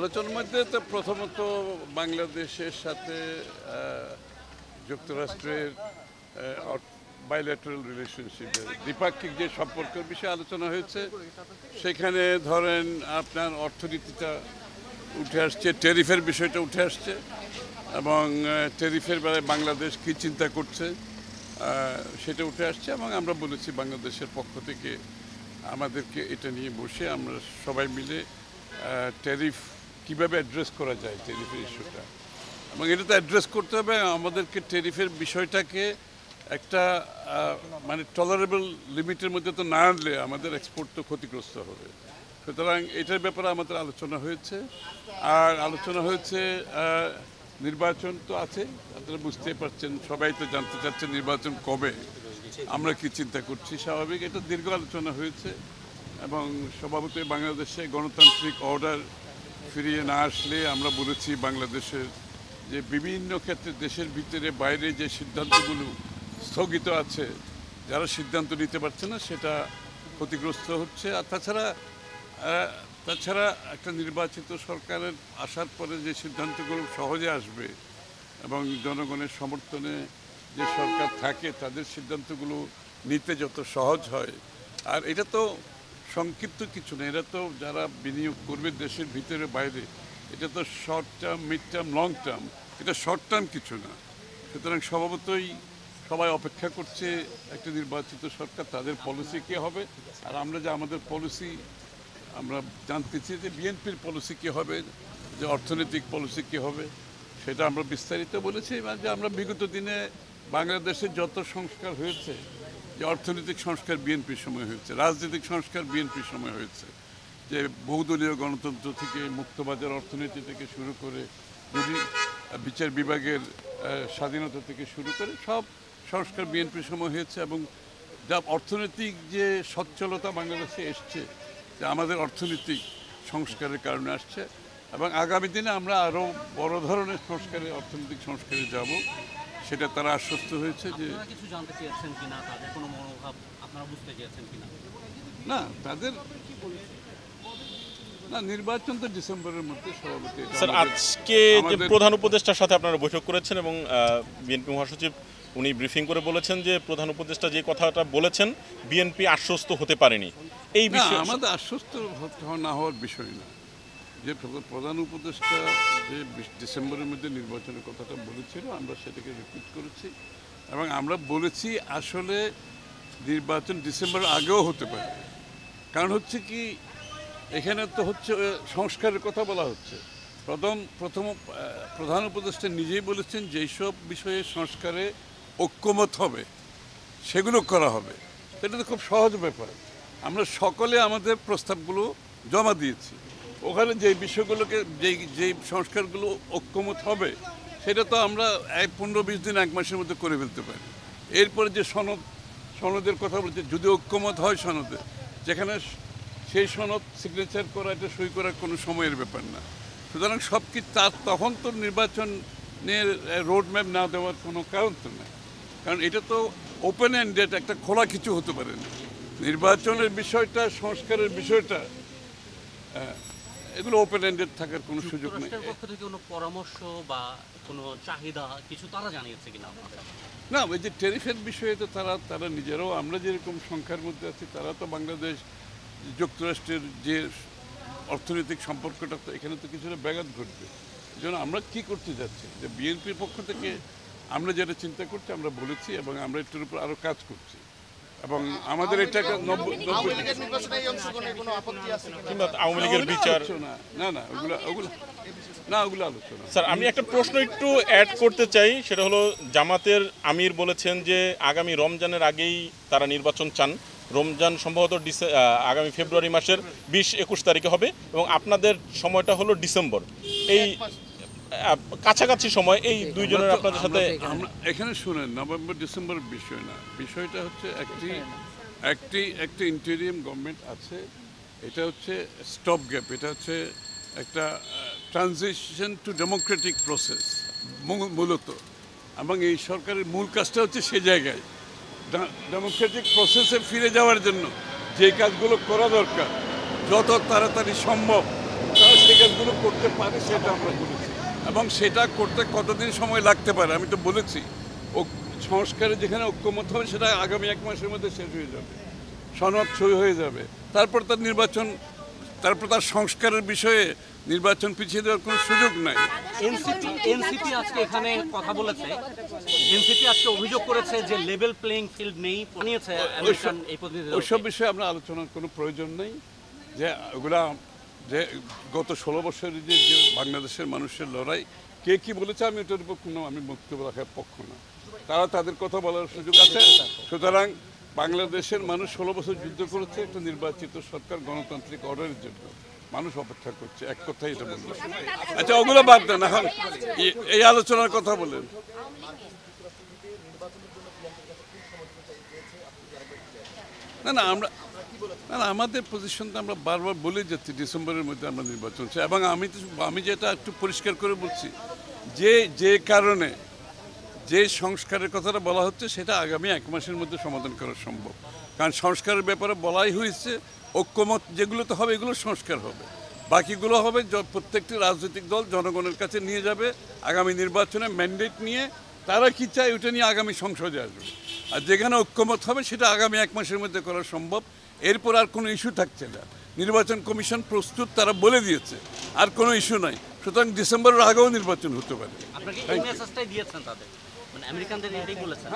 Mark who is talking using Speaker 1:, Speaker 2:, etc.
Speaker 1: আলোচনার মধ্যে তো প্রথমত বাংলাদেশের সাথে যুক্তরাষ্ট্রের বাইল্যাটারাল রিলেশনশিপের দ্বিপাক্ষিক যে সম্পর্কের বিষয়ে আলোচনা হয়েছে। সেখানে ধরেন আপনার অর্থনীতিটা উঠে আসছে, ট্যারিফের বিষয়টা উঠে আসছে এবং ট্যারিফের বেলায় বাংলাদেশ কী চিন্তা করছে সেটা উঠে আসছে এবং আমরা বলেছি বাংলাদেশের পক্ষ থেকে আমাদেরকে এটা নিয়ে বসে আমরা সবাই মিলে ট্যারিফ কীভাবে অ্যাড্রেস করা যায়, ট্যারিফের ইস্যুটা, এবং এটা তো অ্যাড্রেস করতে হবে। আমাদেরকে ট্যারিফের বিষয়টাকে একটা মানে টলারেবল লিমিটের মধ্যে তো না আনলে আমাদের এক্সপোর্ট তো ক্ষতিগ্রস্ত হবে। সুতরাং এটার ব্যাপারে আমাদের আলোচনা হয়েছে। আর আলোচনা হয়েছে নির্বাচন তো আছে, আপনারা বুঝতেই পারছেন, সবাই তো জানতে চাচ্ছেন নির্বাচন কবে, আমরা কি চিন্তা করছি। স্বাভাবিক, এটা দীর্ঘ আলোচনা হয়েছে এবং স্বভাবতই বাংলাদেশে গণতান্ত্রিক অর্ডার ফিরিয়ে না আসলে আমরা বলেছি বাংলাদেশের যে বিভিন্ন ক্ষেত্রে দেশের ভিতরে বাইরে যে সিদ্ধান্তগুলো স্থগিত আছে, যারা সিদ্ধান্ত নিতে পারছে না সেটা ক্ষতিগ্রস্ত হচ্ছে। আর তাছাড়া একটা নির্বাচিত সরকারের আসার পরে যে সিদ্ধান্তগুলো সহজে আসবে এবং জনগণের সমর্থনে যে সরকার থাকে তাদের সিদ্ধান্তগুলো নিতে যত সহজ হয়। আর এটা তো সংক্ষিপ্ত কিছু না, এটা তো যারা বিনিয়োগ করবে দেশের ভিতরে বাইরে, এটা তো short term, mid term, long term, এটা শর্ট টার্ম কিছু না। সুতরাং স্বভাবতই সবাই অপেক্ষা করছে একটা নির্বাচিত সরকার, তাদের পলিসি কী হবে। আর আমরা যে আমাদের পলিসি আমরা জানতে চাই যে বিএনপির পলিসি কী হবে, যে অর্থনৈতিক পলিসি কী হবে, সেটা আমরা বিস্তারিত বলেছি। যে আমরা বিগত দিনে বাংলাদেশে যত সংস্কার হয়েছে, যে অর্থনৈতিক সংস্কার বিএনপির সময় হয়েছে, রাজনৈতিক সংস্কার বিএনপির সময় হয়েছে, যে বহুদলীয় গণতন্ত্র থেকে মুক্তবাজার অর্থনীতি থেকে শুরু করে বিচার বিভাগের স্বাধীনতা থেকে শুরু করে সব সংস্কার বিএনপির সময় হয়েছে। এবং যা অর্থনৈতিক যে সচ্ছলতা বাংলাদেশে এসছে, যে আমাদের অর্থনৈতিক সংস্কারের কারণে আসছে, এবং আগামী দিনে আমরা আরও বড় ধরনের সংস্কারে, অর্থনৈতিক সংস্কারে যাব, সেটা তারা আশ্বস্ত হয়েছে। যে
Speaker 2: কিছু জানতে চেয়েছেন কিনা, তাদের কোনো মনোভাব আপনারা বুঝতে চেয়েছেন কিনা?
Speaker 1: না, তাদের না, নির্বাচন তো ডিসেম্বরের মধ্যে সভাপতি।
Speaker 3: স্যার, আজকে যে প্রধান উপদেষ্টার সাথে আপনারা বৈঠক করেছেন এবং বিএনপি মহাসচিব উনি ব্রিফিং করে বলেছেন যে প্রধান উপদেষ্টা যে কথাটা বলেছেন বিএনপি আশ্বস্ত হতে পারেনি। এই বিষয়ে
Speaker 1: আমাদের আশ্বস্ত না হওয়ার বিষয় না, যে প্রধান উপদেষ্টা যে ডিসেম্বরের মধ্যে নির্বাচনের কথাটা বলেছিল আমরা সেটাকে রিপিট করেছি এবং আমরা বলেছি আসলে নির্বাচন ডিসেম্বরের আগেও হতে পারে। কারণ হচ্ছে কি, এখানে তো হচ্ছে সংস্কারের কথা বলা হচ্ছে। প্রধান উপদেষ্টা নিজেই বলেছেন যেই সব বিষয়ে সংস্কারে ঐক্যমত হবে সেগুলো করা হবে। এটা তো খুব সহজ ব্যাপার। আমরা সকলে আমাদের প্রস্তাবগুলো জমা দিয়েছি, ওখানে যেই বিষয়গুলোকে যেই সংস্কারগুলো ঐক্যমত হবে সেটা তো আমরা 15-20 দিন, 1 মাসের মধ্যে করে ফেলতে পারি। এরপরে যে সনদের কথা বলছে, যদি ঐক্যমত হয় সনদে, যেখানে সেই সনদ সিগনেচার করা, এটা সই করার কোনো সময়ের ব্যাপার না। সুতরাং সব কিছু তখন তো নির্বাচনের রোড ম্যাপ না দেওয়ার কোনো কারণ তো নেই, কারণ এটা তো ওপেন এন্ডেড, একটা খোলা কিছু হতে পারে না। নির্বাচনের বিষয়টা, সংস্কারের বিষয়টা, এগুলো ওপেন এন্ডেড থাকার কোনো সুযোগ নেই।
Speaker 2: পক্ষ থেকে কোনো পরামর্শ বা কোনো চাহিদা কিছু তারা জানিয়েছে কিনা আপনাদের?
Speaker 1: না, ওই যে ট্যারিফের বিষয়ে তো তারা নিজেরাও, আমরা যেরকম সংখ্যার মধ্যে আছি, তারা তো বাংলাদেশ যুক্তরাষ্ট্রের যে অর্থনৈতিক সম্পর্কটা, তো এখানে তো কিছুটা ব্যাঘাত ঘটবে। এই জন্য আমরা কী করতে যাচ্ছি, যে বিএনপির পক্ষ থেকে আমরা যেটা চিন্তা করছি আমরা বলেছি এবং আমরা এটার উপর আরও কাজ করছি এবং আমাদের এটা
Speaker 3: আওয়ামী লীগের বিচার
Speaker 1: ওগুলো আলোচনা।
Speaker 3: স্যার, আমি একটা প্রশ্ন একটু অ্যাড করতে চাই, সেটা হলো জামাতের আমির বলেছেন যে আগামী রমজানের আগেই তারা নির্বাচন চান। রমজান সম্ভবত আগামী ফেব্রুয়ারি মাসের 20-21 তারিখে হবে এবং আপনাদের সময়টা হলো ডিসেম্বর। এই কাছাকাছি সময় এই দুইজনের আপনাদের সাথে
Speaker 1: এখানে শুনেন, নভেম্বর ডিসেম্বর বিষয় না, বিষয়টা হচ্ছে একটি ইন্টেরিয়াম গভর্নমেন্ট আছে, এটা হচ্ছে স্টপ গ্যাপ, এটা হচ্ছে একটা ট্রানজিশন টু ডেমোক্রেটিক প্রসেস মূলত, এবং এই সরকারের মূল কাজটা হচ্ছে সে জায়গায় ডেমোক্রেটিক প্রসেসে ফিরে যাওয়ার জন্য যে কাজগুলো করা দরকার যত তাড়াতাড়ি সম্ভব তারা যে কাজগুলো করতে পারে সেটা আমরা বলেছি, এবং সেটা করতে কতদিন সময় লাগতে পারে আমি তো বলেছি। সংস্কারে যেখানে ঐক্যমত হবে সেটা আগামী 1 মাসের মধ্যে শেষ হয়ে যাবে, সনদ সই হয়ে যাবে। তারপর তার নির্বাচন, তারপর তার সংস্কারের বিষয়ে নির্বাচন পিছিয়ে দেওয়ার কোনো সুযোগ নাই।
Speaker 2: এনসিপি আজকে এখানে কথা বলেছে, এনসিপি আজকে অভিযোগ করেছে যে লেভেল প্লেইং ফিল্ড নেই, নিয়েছে আমেরিকান এই প্রতিনিধি।
Speaker 1: ওইসব বিষয়ে আমরা আলোচনার কোনো প্রয়োজন নেই। যে ওগুলা যে গত 16 বছরের যে বাংলাদেশের মানুষের লড়াই, কে কি বলেছে আমি ওটার উপর কোনো আমি বক্তব্য রাখার পক্ষ না। তারা তাদের কথা বলার সুযোগ আছে। সুতরাং বাংলাদেশের মানুষ 16 বছর যুদ্ধ করেছে একটা নির্বাচিত সরকার, গণতান্ত্রিক অর্ডারের জন্য। মানুষ অপেক্ষা করছে, এক কথাই এটা বলবো। আচ্ছা, ওগুলো বাদ দেন, এখন এই আলোচনার কথা বলেন। না আমাদের পজিশনটা আমরা বারবার বলে যাচ্ছি, ডিসেম্বরের মধ্যে আমরা নির্বাচন চাই। এবং আমি যেটা একটু পরিষ্কার করে বলছি, যে কারণে যে সংস্কারের কথাটা বলা হচ্ছে সেটা আগামী 1 মাসের মধ্যে সমাধান করা সম্ভব। কারণ সংস্কারের ব্যাপারে বলাই হয়েছে, ঐক্যমত যেগুলোতে হবে এগুলো সংস্কার হবে, বাকিগুলো হবে প্রত্যেকটি রাজনৈতিক দল জনগণের কাছে নিয়ে যাবে আগামী নির্বাচনে ম্যান্ডেট নিয়ে। তারা কি চায় ওটা নিয়ে আগামী সংসদে আসবে। আর যেখানে ঐক্যমত হবে সেটা আগামী 1 মাসের মধ্যে করা সম্ভব। এরপর আর কোনো ইস্যু থাকছে না। নির্বাচন কমিশন প্রস্তুত, তারা বলে দিয়েছে, আর কোনো ইস্যু নাই। সুতরাং ডিসেম্বরের আগেও নির্বাচন হতে পারে।
Speaker 2: আপনাকে এই মেসেজটাই দিয়েছেন তাদের, মানে আমেরিকানদের এটাই বলেছেন।